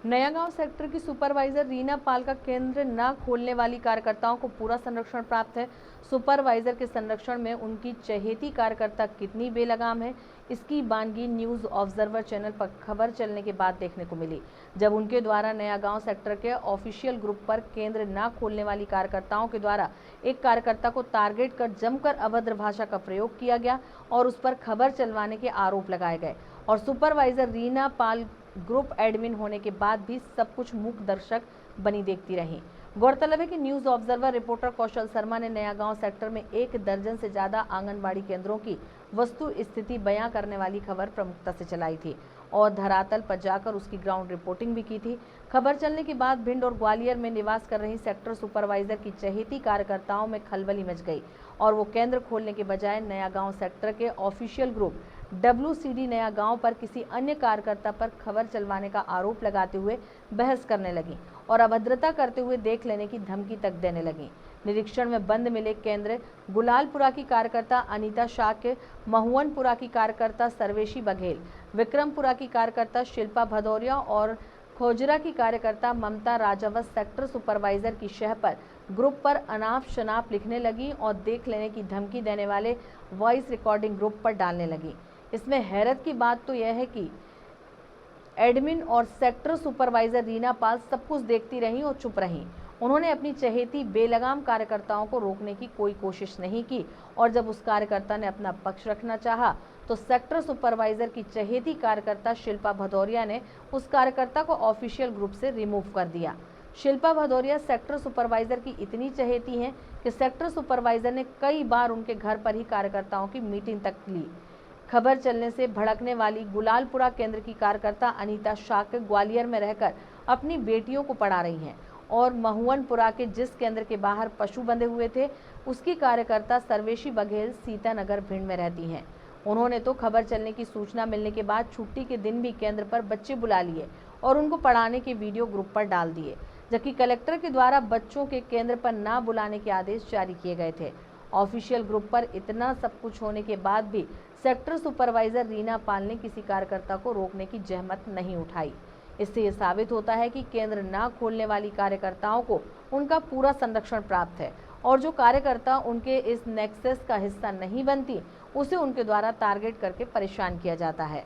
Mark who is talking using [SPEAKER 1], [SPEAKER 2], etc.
[SPEAKER 1] नया गांव सेक्टर की सुपरवाइजर रीना पाल का केंद्र न खोलने वाली कार्यकर्ताओं को पूरा संरक्षण प्राप्त है। सुपरवाइजर के संरक्षण में उनकी चहेती कार्यकर्ता कितनी बेलगाम है, इसकी बानगी न्यूज ऑब्जर्वर चैनल पर खबर चलने के बाद देखने को मिली, जब उनके द्वारा नया गांव सेक्टर के ऑफिशियल ग्रुप पर केंद्र न खोलने वाली कार्यकर्ताओं के द्वारा एक कार्यकर्ता को टारगेट कर जमकर अभद्र भाषा का प्रयोग किया गया और उस पर खबर चलवाने के आरोप लगाए गए। और सुपरवाइजर रीना पाल ग्रुप एडमिन होने के बाद भी सब कुछ मूक दर्शक बनी देखती रही। गौरतलब है कि न्यूज ऑब्जर्वर रिपोर्टर कौशल शर्मा ने नया गांव सेक्टर में 1 दर्जन से ज्यादा आंगनबाड़ी केंद्रों की वस्तु स्थिति बयां करने वाली खबर प्रमुखता से चलाई थी और धरातल पर जाकर उसकी ग्राउंड रिपोर्टिंग भी की थी। खबर चलने के बाद भिंड और ग्वालियर में निवास कर रही सेक्टर सुपरवाइजर की चहेती कार्यकर्ताओं में खलबली मच गई और वो केंद्र खोलने के बजाय नया गांव सेक्टर के ऑफिशियल ग्रुप WCD नया गांव पर किसी अन्य कार्यकर्ता पर खबर चलवाने का आरोप लगाते हुए बहस करने लगी और अभद्रता करते हुए देख लेने की धमकी तक देने लगी। निरीक्षण में बंद मिले केंद्र गुलालपुरा की कार्यकर्ता अनीता शाक्य, महुअनपुरा की कार्यकर्ता सर्वेशी बघेल, विक्रमपुरा की कार्यकर्ता शिल्पा भदौरिया और खोजरा की कार्यकर्ता ममता राजावत सेक्टर सुपरवाइजर की शह पर ग्रुप पर अनाप शनाप लिखने लगी और देख लेने की धमकी देने वाले वॉइस रिकॉर्डिंग ग्रुप पर डालने लगी। इसमें हैरत की बात तो यह है कि एडमिन और सेक्टर सुपरवाइजर रीना पाल सब कुछ देखती रहीं और चुप रहीं। उन्होंने अपनी चहेती बेलगाम कार्यकर्ताओं को रोकने की कोई कोशिश नहीं की और जब उस कार्यकर्ता ने अपना पक्ष रखना चाहा तो सेक्टर सुपरवाइजर की चहेती कार्यकर्ता शिल्पा भदौरिया ने उस कार्यकर्ता को ऑफिशियल ग्रुप से रिमूव कर दिया। शिल्पा भदौरिया सेक्टर सुपरवाइजर की इतनी चहेती हैं कि सेक्टर सुपरवाइजर ने कई बार उनके घर पर ही कार्यकर्ताओं की मीटिंग तक ली। खबर चलने से भड़कने वाली गुलालपुरा केंद्र की कार्यकर्ता अनीता शाक्य ग्वालियर में रहकर अपनी बेटियों को पढ़ा रही हैं और महुअनपुरा के जिस केंद्र के बाहर पशु बंधे हुए थे उसकी कार्यकर्ता सर्वेशी बघेल सीतानगर भिंड में रहती हैं। उन्होंने तो खबर चलने की सूचना मिलने के बाद छुट्टी के दिन भी केंद्र पर बच्चे बुला लिए और उनको पढ़ाने के वीडियो ग्रुप पर डाल दिए, जबकि कलेक्टर के द्वारा बच्चों के केंद्र पर न बुलाने के आदेश जारी किए गए थे। ऑफिशियल ग्रुप पर इतना सब कुछ होने के बाद भी सेक्टर सुपरवाइजर रीना पाल ने किसी कार्यकर्ता को रोकने की जहमत नहीं उठाई। इससे ये साबित होता है कि केंद्र न खोलने वाली कार्यकर्ताओं को उनका पूरा संरक्षण प्राप्त है और जो कार्यकर्ता उनके इस नेक्सस का हिस्सा नहीं बनती उसे उनके द्वारा टारगेट करके परेशान किया जाता है।